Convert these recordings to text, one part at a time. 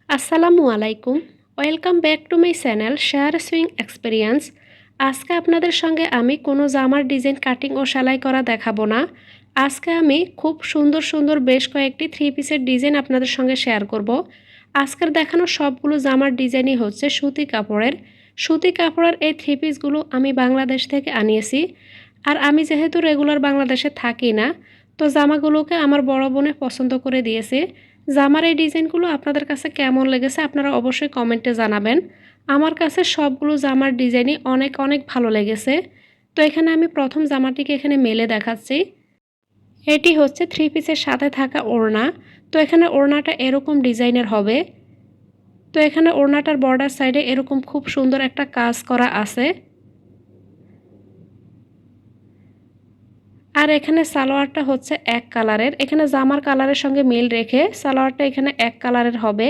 আসসালামু আলাইকুম। Welcome back to my channel share swing experience. আজকে আপনাদের সঙ্গে আমি কোনো জামার ডিজাইন কাটিং ও সেলাই করা দেখাবো না। আজকে আমি খুব সুন্দর সুন্দর বেশ কয়েকটি থ্রি পিসের ডিজাইন আপনাদের সঙ্গে শেয়ার করব। আজকের দেখানো সবগুলো জামার ডিজাইনই হচ্ছে সুতি কাপড়ের। সুতি কাপড়ের এই থ্রি পিসগুলো আমি বাংলাদেশ থেকে আনিয়েছি। আর আমি যেহেতু রেগুলার বাংলাদেশে থাকি না, তো জামাগুলোকে আমার বড় বোনে পছন্দ করে দিয়েছে। জামার এই ডিজাইনগুলো আপনাদের কাছে কেমন লেগেছে আপনারা অবশ্যই কমেন্টে জানাবেন। আমার কাছে সবগুলো জামার ডিজাইনই অনেক অনেক ভালো লেগেছে। তো এখানে আমি প্রথম জামাটিকে এখানে মেলে দেখাচ্ছি। এটি হচ্ছে থ্রি পিসের সাথে থাকা ওড়না। তো এখানে ওড়নাটা এরকম ডিজাইনের হবে। তো এখানে ওড়নাটার বর্ডার সাইডে এরকম খুব সুন্দর একটা কাজ করা আছে। আর এখানে সালোয়ারটা হচ্ছে এক কালারের। এখানে জামার কালারের সঙ্গে মিল রেখে সালোয়ারটা এখানে এক কালারের হবে।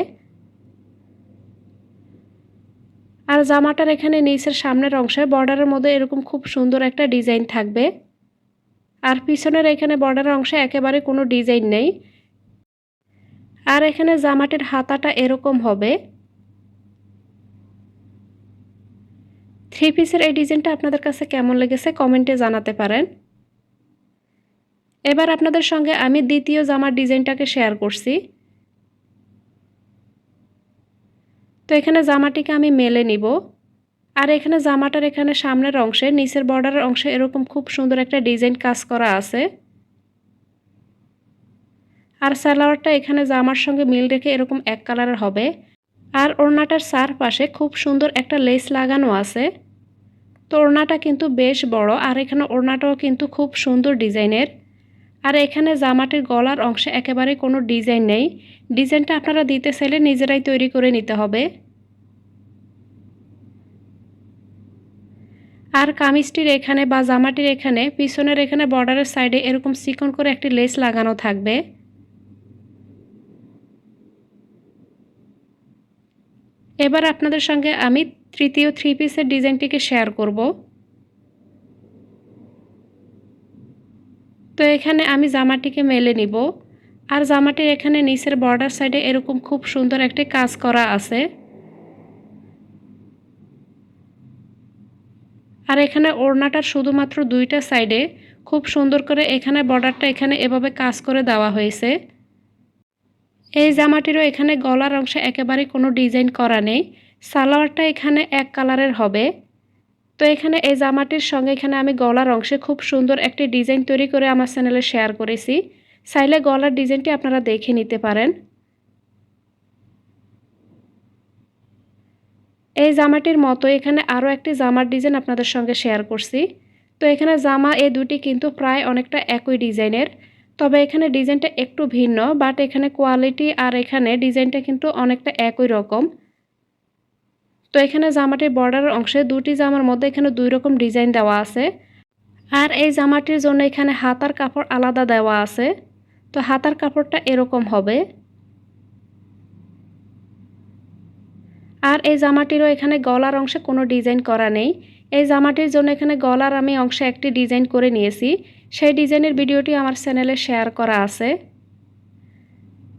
আর জামাটার এখানে নিচের সামনের অংশে বর্ডারের মধ্যে এরকম খুব সুন্দর একটা ডিজাইন থাকবে। আর পিছনের এখানে বর্ডারের অংশে একেবারে কোনো ডিজাইন নেই। আর এখানে জামাটির হাতাটা এরকম হবে। থ্রি পিসের এই ডিজাইনটা আপনাদের কাছে কেমন লেগেছে কমেন্টে জানাতে পারেন। এবার আপনাদের সঙ্গে আমি দ্বিতীয় জামার ডিজাইনটাকে শেয়ার করছি। তো এখানে জামাটিকে আমি মেলে নিব। আর এখানে জামাটার এখানে সামনের অংশে নিচের বর্ডারের অংশে এরকম খুব সুন্দর একটা ডিজাইন কাজ করা আছে। আর সালোয়ারটা এখানে জামার সঙ্গে মিল রেখে এরকম এক কালারের হবে। আর ওড়নাটার চারপাশে খুব সুন্দর একটা লেস লাগানো আছে। তো ওড়নাটা কিন্তু বেশ বড় আর এখানে ওড়নাটাও কিন্তু খুব সুন্দর ডিজাইনের। আর এখানে জামাটির গলার অংশে একেবারে কোনো ডিজাইন নেই। ডিজাইনটা আপনারা দিতে চাইলে নিজেরাই তৈরি করে নিতে হবে। আর কামিজটির এখানে বা জামাটির এখানে পিছনের এখানে বর্ডারের সাইডে এরকম চিকন করে একটি লেস লাগানো থাকবে। এবার আপনাদের সঙ্গে আমি তৃতীয় থ্রি পিসের ডিজাইনটিকে শেয়ার করব। তো এখানে আমি জামাটিকে মেলে নিব। আর জামাটির এখানে নিচের বর্ডার সাইডে এরকম খুব সুন্দর একটি কাজ করা আছে। আর এখানে ওড়নাটার শুধুমাত্র দুইটা সাইডে খুব সুন্দর করে এখানে বর্ডারটা এখানে এভাবে কাজ করে দেওয়া হয়েছে। এই জামাটিরও এখানে গলার অংশে একেবারে কোনো ডিজাইন করা নেই। সালোয়ারটা এখানে এক কালারের হবে। তো এখানে এই জামাটির সঙ্গে এখানে আমি গলার অংশে খুব সুন্দর একটি ডিজাইন তৈরি করে আমার চ্যানেলে শেয়ার করেছি। চাইলে গলার ডিজাইনটি আপনারা দেখে নিতে পারেন। এই জামাটির মতো এখানে আরও একটি জামার ডিজাইন আপনাদের সঙ্গে শেয়ার করছি। তো এখানে জামা এই দুটি কিন্তু প্রায় অনেকটা একই ডিজাইনের, তবে এখানে ডিজাইনটা একটু ভিন্ন, বাট এখানে কোয়ালিটি আর এখানে ডিজাইনটা কিন্তু অনেকটা একই রকম। তো এখানে জামাটির বর্ডারের অংশে দুটি জামার মধ্যে এখানে দুই রকম ডিজাইন দেওয়া আছে। আর এই জামাটির জন্য এখানে হাতার কাপড় আলাদা দেওয়া আছে। তো হাতার কাপড়টা এরকম হবে। আর এই জামাটিরও এখানে গলার অংশে কোনো ডিজাইন করা নেই। এই জামাটির জন্য এখানে গলার আমি অংশে একটি ডিজাইন করে নিয়েছি। সেই ডিজাইনের ভিডিওটি আমার চ্যানেলে শেয়ার করা আছে।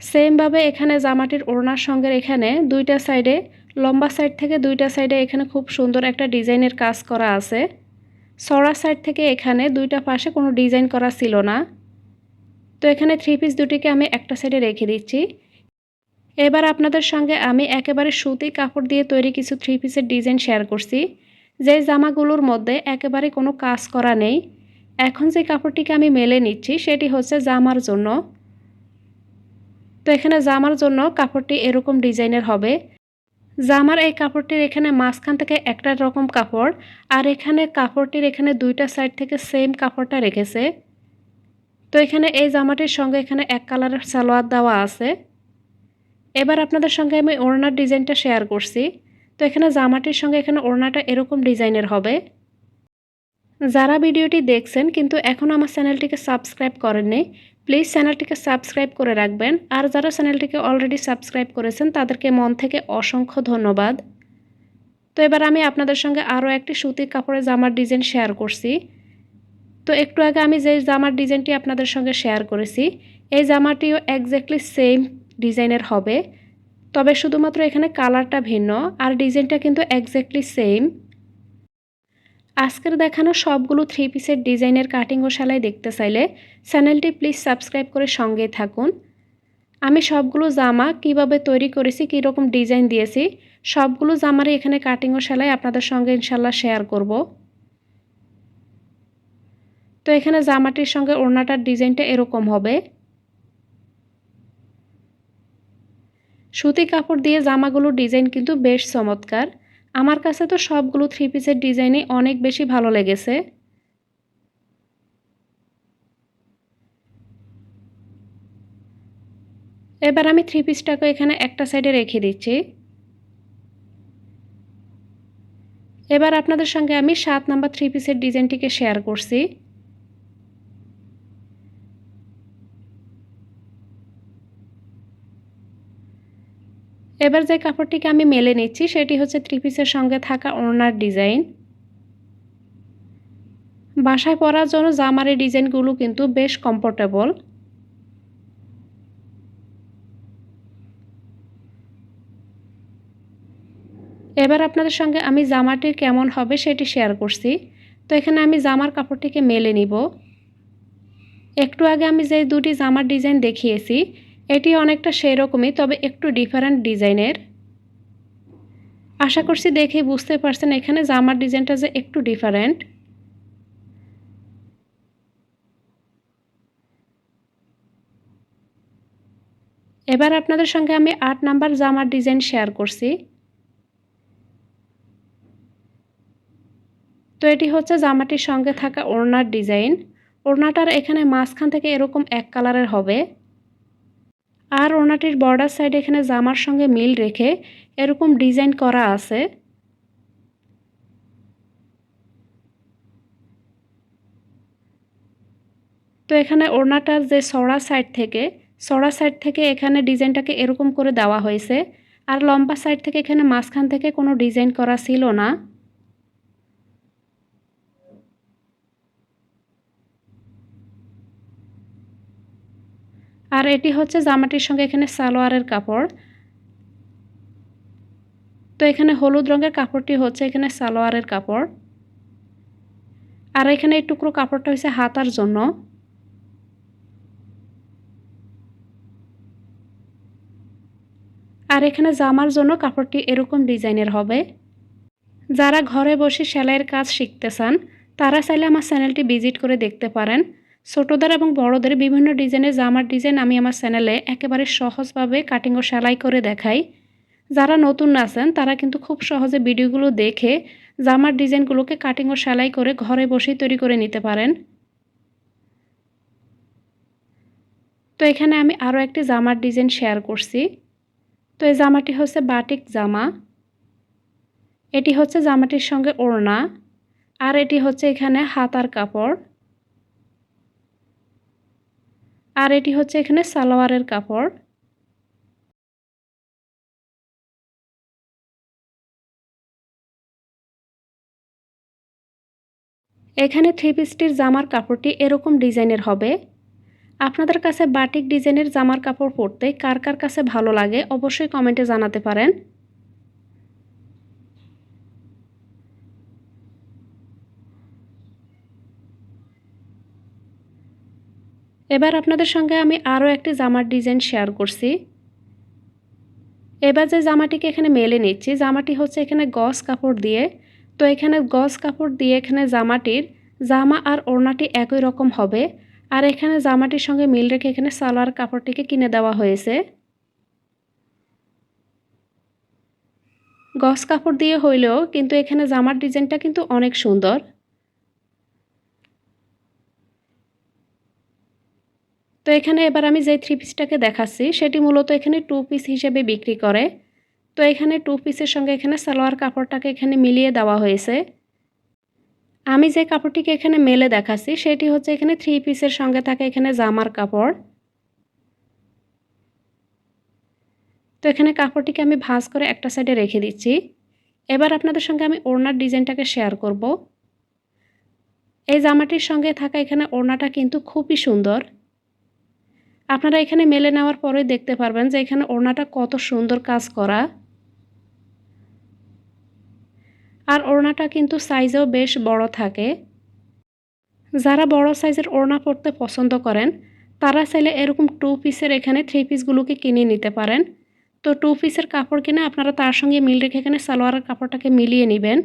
সেমভাবে এখানে জামাটির ওড়নার সঙ্গে এখানে দুইটা সাইডে লম্বা সাইড থেকে দুইটা সাইডে এখানে খুব সুন্দর একটা ডিজাইনের কাজ করা আছে। চড়া সাইড থেকে এখানে দুইটা পাশে কোনো ডিজাইন করা ছিল না। তো এখানে থ্রি পিস দুটিকে আমি একটা সাইডে রেখে দিচ্ছি। এবার আপনাদের সঙ্গে আমি একেবারে সুতি কাপড় দিয়ে তৈরি কিছু থ্রি পিসের ডিজাইন শেয়ার করছি, যে জামাগুলোর মধ্যে একেবারে কোনো কাজ করা নেই। এখন যে কাপড়টিকে আমি মেলে নিচ্ছি সেটি হচ্ছে জামার জন্য। তো এখানে জামার জন্য কাপড়টি এরকম ডিজাইনের হবে। জামার এই কাপড়টির এখানে মাঝখান থেকে একটা রকম কাপড়, আর এখানে কাপড়টির এখানে দুইটা সাইড থেকে সেম কাপড়টা রেখেছে। তো এখানে এই জামাটির সঙ্গে এখানে এক কালারের সালোয়ার দেওয়া আছে। এবার আপনাদের সঙ্গে আমি ওড়নার ডিজাইনটা শেয়ার করছি। তো এখানে জামাটির সঙ্গে এখানে ওড়নাটা এরকম ডিজাইনের হবে। যারা ভিডিওটি দেখছেন কিন্তু এখন আমার চ্যানেলটিকে সাবস্ক্রাইব করেননি, প্লিজ চ্যানেলটিকে সাবস্ক্রাইব করে রাখবেন। আর যারা চ্যানেলটিকে অলরেডি সাবস্ক্রাইব করেছেন তাদেরকে মন থেকে অসংখ্য ধন্যবাদ। তো এবার আমি আপনাদের সঙ্গে আরও একটি সুতির কাপড়ে জামার ডিজাইন শেয়ার করছি। তো একটু আগে আমি যে জামার ডিজাইনটি আপনাদের সঙ্গে শেয়ার করেছি, এই জামাটিও এক্স্যাক্টলি সেম ডিজাইনের হবে, তবে শুধুমাত্র এখানে কালারটা ভিন্ন, আর ডিজাইনটা কিন্তু এক্স্যাক্টলি সেম। আজকের দেখানো সবগুলো 3 পিসের ডিজাইনের কাটিং ও সেলাই দেখতে চাইলে চ্যানেলটি প্লিজ সাবস্ক্রাইব করে সঙ্গেই থাকুন। আমি সবগুলো জামা কিভাবে তৈরি করেছি, কীরকম ডিজাইন দিয়েছি, সবগুলো জামারই এখানে কাটিং ও সেলাই আপনাদের সঙ্গে ইনশাল্লাহ শেয়ার করব। তো এখানে জামাটির সঙ্গে ওড়নাটার ডিজাইনটা এরকম হবে। সুতি কাপড় দিয়ে জামাগুলোর ডিজাইন কিন্তু বেশ চমৎকার। আমার কাছে তো সবগুলো 3 পিসের ডিজাইনই অনেক বেশি ভালো লেগেছে। এবার আমি 3 পিসটাকে এখানে একটা সাইডে রেখে দিচ্ছি। এবার আপনাদের সঙ্গে আমি 7 নাম্বার 3 পিসের ডিজাইনটিকে শেয়ার করছি। এবার যে কাপড়টিকে আমি মেলে নিচ্ছি সেটি হচ্ছে 3 পিসের সঙ্গে থাকা ওড়নার ডিজাইন। বাসায় পরার জন্য জামার এই ডিজাইনগুলো কিন্তু বেশ কমফোর্টেবল। এবার আপনাদের সঙ্গে আমি জামাটি কেমন হবে সেটি শেয়ার করছি। তো এখানে আমি জামার কাপড়টিকে মেলে নিব। একটু আগে আমি যে দুটি জামার ডিজাইন দেখিয়েছি এটি অনেকটা সেই রকমই, তবে একটু ডিফারেন্ট ডিজাইনের। আশা করছি দেখে বুঝতে পারছেন এখানে জামার ডিজাইনটা যে একটু ডিফারেন্ট। এবার আপনাদের সঙ্গে আমি 8 নাম্বার জামার ডিজাইন শেয়ার করছি। তো এটি হচ্ছে জামাটির সঙ্গে থাকা ওড়নার ডিজাইন। ওড়নাটার এখানে মাঝখান থেকে এরকম এক কালারের হবে, আর ওড়নাটির বর্ডার সাইডে এখানে জামার সঙ্গে মিল রেখে এরকম ডিজাইন করা আছে। তো এখানে ওড়নাটার যে চড়া সাইড থেকে এখানে ডিজাইনটাকে এরকম করে দেওয়া হয়েছে, আর লম্বা সাইড থেকে এখানে মাঝখান থেকে কোনো ডিজাইন করা ছিল না। আর এটি হচ্ছে জামাটির সঙ্গে এখানে সালোয়ারের কাপড়। তো এখানে হলুদ রঙের কাপড়টি হচ্ছে এখানে সালোয়ারের কাপড়, আর এখানে এই টুকরো কাপড়টা হচ্ছে হাতার জন্য। আর এখানে জামার জন্য কাপড়টি এরকম ডিজাইনের হবে। যারা ঘরে বসে সেলাইয়ের কাজ শিখতে চান তারা চাইলে আমার চ্যানেলটি ভিজিট করে দেখতে পারেন। ছোটদের এবং বড়দের বিভিন্ন ডিজাইনের জামার ডিজাইন আমি আমার চ্যানেলে একেবারে সহজভাবে কাটিং ও সেলাই করে দেখাই। যারা নতুন আছেন তারা কিন্তু খুব সহজে ভিডিওগুলো দেখে জামার ডিজাইনগুলোকে কাটিং ও সেলাই করে ঘরে বসেই তৈরি করে নিতে পারেন। তো এখানে আমি আরও একটি জামার ডিজাইন শেয়ার করছি। তো এই জামাটি হচ্ছে বাটিক জামা। এটি হচ্ছে জামাটির সঙ্গে ওড়না, আর এটি হচ্ছে এখানে হাতার কাপড়, আর এটি হচ্ছে এখানে সালোয়ারের কাপড়। এখানে 3 পিসটির জামার কাপড়টি এরকম ডিজাইনের হবে। আপনাদের কাছে বাটিক ডিজাইনের জামার কাপড় পরতে কার কার কাছে ভালো লাগে অবশ্যই কমেন্টে জানাতে পারেন। এবার আপনাদের সঙ্গে আমি আরও একটি জামার ডিজাইন শেয়ার করছি। এবার যে জামাটিকে এখানে মেলে নিচ্ছি, জামাটি হচ্ছে এখানে গজ কাপড় দিয়ে। তো এখানে গজ কাপড় দিয়ে এখানে জামা আর ওড়নাটি একই রকম হবে, আর এখানে জামাটির সঙ্গে মিল রেখে এখানে সালোয়ার কাপড়টিকে কিনে দেওয়া হয়েছে। গজ কাপড় দিয়ে হইলেও কিন্তু এখানে জামার ডিজাইনটা কিন্তু অনেক সুন্দর। তো এখানে এবার আমি যে 3 পিসটাকে দেখাচ্ছি সেটি মূলত এখানে 2 পিস হিসেবে বিক্রি করে। তো এখানে 2 পিসের সঙ্গে এখানে সালোয়ার কাপড়টাকে এখানে মিলিয়ে দেওয়া হয়েছে। আমি যে কাপড়টিকে এখানে মেলে দেখাচ্ছি সেটি হচ্ছে এখানে 3 পিসের সঙ্গে থাকে এখানে জামার কাপড়। তো এখানে কাপড়টিকে আমি ভাঁজ করে একটা সাইডে রেখে দিচ্ছি। এবার আপনাদের সঙ্গে আমি ওড়নার ডিজাইনটাকে শেয়ার করব। এই জামাটির সঙ্গে থাকা এখানে ওড়নাটা কিন্তু খুবই সুন্দর। আপনারা এখানে মেলে নেওয়ার পরে দেখতে পারবেন যে এখানে ওড়নাটা কত সুন্দর কাজ করা। আর ওড়নাটা কিন্তু সাইজেও বেশ বড় থাকে। যারা বড় সাইজের ওড়না পরতে পছন্দ করেন তারা চাইলে এরকম 2 পিসের এখানে 3 পিসগুলোকে কিনে নিতে পারেন। তো 2 পিসের কাপড় কিনে আপনারা তার সঙ্গে মিল রেখে এখানে সালোয়ারের কাপড়টাকে মিলিয়ে নেবেন।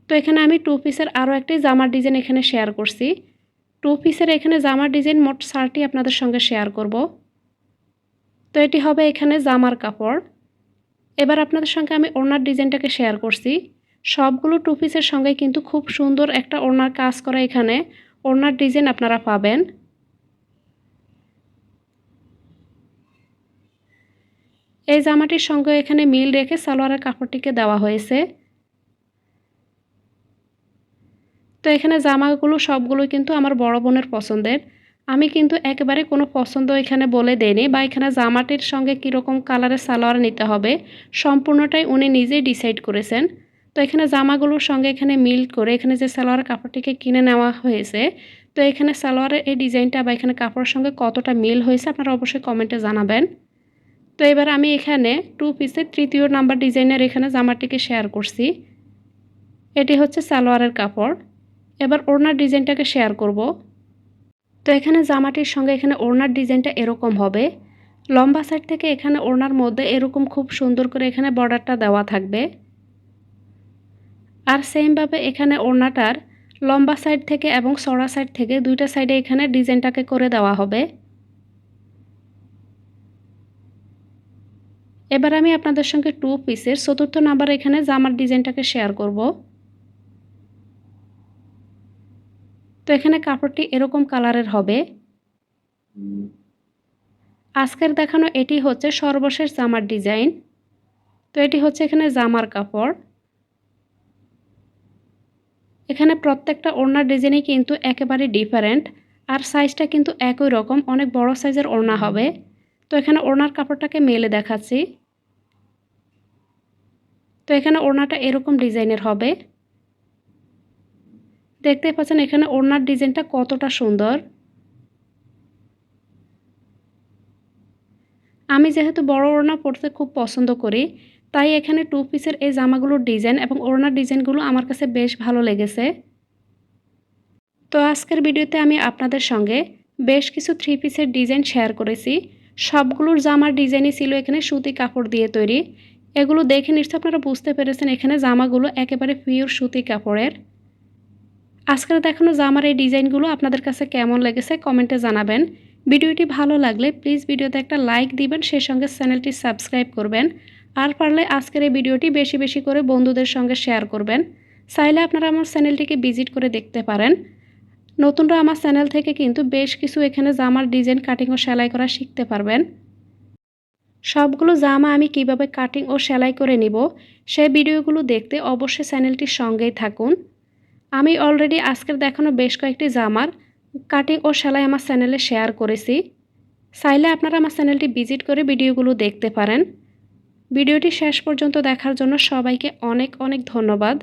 তো এখানে আমি 2 পিসের আরও একটি জামার ডিজাইন এখানে শেয়ার করছি। 2 পিসের এখানে জামার ডিজাইন মোট 4টি আপনাদের সঙ্গে শেয়ার করব। তো এটি হবে এখানে জামার কাপড়। এবার আপনাদের সঙ্গে আমি ওড়নার ডিজাইনটাকে শেয়ার করছি। সবগুলো 2 পিসের সঙ্গে কিন্তু খুব সুন্দর একটা ওড়নার কাজ করা এখানে ওড়নার ডিজাইন আপনারা পাবেন। এই জামাটির সঙ্গে এখানে মিল রেখে সালোয়ারের কাপড়টিকে দেওয়া হয়েছে। তো এখানে জামাগুলো সবগুলো কিন্তু আমার বড় বোনের পছন্দের। আমি কিন্তু একেবারে কোনো পছন্দ এখানে বলে দেইনি বা এখানে জামাটির সঙ্গে কীরকম কালারের সালোয়ার নিতে হবে সম্পূর্ণটাই উনি নিজেই ডিসাইড করেছেন। তো এখানে জামাগুলোর সঙ্গে এখানে মিল করে এখানে যে সালোয়ারের কাপড়টিকে কিনে নেওয়া হয়েছে, তো এখানে সালোয়ারের এই ডিজাইনটা বা এখানে কাপড়ের সঙ্গে কতটা মিল হয়েছে আপনারা অবশ্যই কমেন্টে জানাবেন। তো এবার আমি এখানে 2 পিসের 3য় নাম্বার ডিজাইনের এখানে জামাটিকে শেয়ার করছি। এটি হচ্ছে সালোয়ারের কাপড়। এবার ওড়নার ডিজাইনটাকে শেয়ার করব। তো এখানে জামাটির সঙ্গে এখানে ওড়নার ডিজাইনটা এরকম হবে। লম্বা সাইড থেকে এখানে ওড়নার মধ্যে এরকম খুব সুন্দর করে এখানে বর্ডারটা দেওয়া থাকবে। আর সেমভাবে এখানে ওড়নাটার লম্বা সাইড থেকে এবং চড়া সাইড থেকে দুইটা সাইডে এখানে ডিজাইনটাকে করে দেওয়া হবে। এবার আমি আপনাদের সঙ্গে 2 পিসের 4র্থ নাম্বার এখানে জামার ডিজাইনটাকে শেয়ার করব। তো এখানে কাপড়টি এরকম কালারের হবে। আজকের দেখানো এটি হচ্ছে সর্বশেষ জামার ডিজাইন। তো এটি হচ্ছে এখানে জামার কাপড়। এখানে প্রত্যেকটা ওড়নার ডিজাইনই কিন্তু একেবারে ডিফারেন্ট আর সাইজটা কিন্তু একই রকম, অনেক বড় সাইজের ওড়না হবে। তো এখানে ওড়নার কাপড়টাকে মেলে দেখাচ্ছি। তো এখানে ওড়নাটা এরকম ডিজাইনের হবে। দেখতে পাচ্ছেন এখানে ওড়নার ডিজাইনটা কতটা সুন্দর। আমি যেহেতু বড় ওড়না পরতে খুব পছন্দ করি, তাই এখানে 2 পিসের এই জামাগুলোর ডিজাইন এবং ওড়নার ডিজাইনগুলো আমার কাছে বেশ ভালো লেগেছে। তো আজকের ভিডিওতে আমি আপনাদের সঙ্গে বেশ কিছু 3 পিসের ডিজাইন শেয়ার করেছি। সবগুলোর জামার ডিজাইনই ছিল এখানে সুতি কাপড় দিয়ে তৈরি। এগুলো দেখে নিশ্চয়ই আপনারা বুঝতে পেরেছেন এখানে জামাগুলো একেবারে পিওর সুতি কাপড়ের। আজকের দেখানো জামার এই ডিজাইনগুলো আপনাদের কাছে কেমন লেগেছে কমেন্টে জানাবেন। ভিডিওটি ভালো লাগলে প্লিজ ভিডিওতে একটা লাইক দিবেন, সেই সঙ্গে চ্যানেলটি সাবস্ক্রাইব করবেন। আর পারলে আজকের এই ভিডিওটি বেশি বেশি করে বন্ধুদের সঙ্গে শেয়ার করবেন। চাইলে আপনারা আমার চ্যানেলটিকে ভিজিট করে দেখতে পারেন। নতুনরা আমার চ্যানেল থেকে কিন্তু বেশ কিছু এখানে জামার ডিজাইন কাটিং ও সেলাই করা শিখতে পারবেন। সবগুলো জামা আমি কিভাবে কাটিং ও সেলাই করে নিব সেই ভিডিওগুলো দেখতে অবশ্যই চ্যানেলটির সঙ্গেই থাকুন। আমি অলরেডি আজকের দেখানো বেশ কয়েকটি জামার কাটিং ও সেলাই আমার চ্যানেলে শেয়ার করেছি। চাইলে আপনারা আমার চ্যানেলটি ভিজিট করে ভিডিওগুলো দেখতে পারেন। ভিডিওটি শেষ পর্যন্ত দেখার জন্য সবাইকে অনেক অনেক ধন্যবাদ।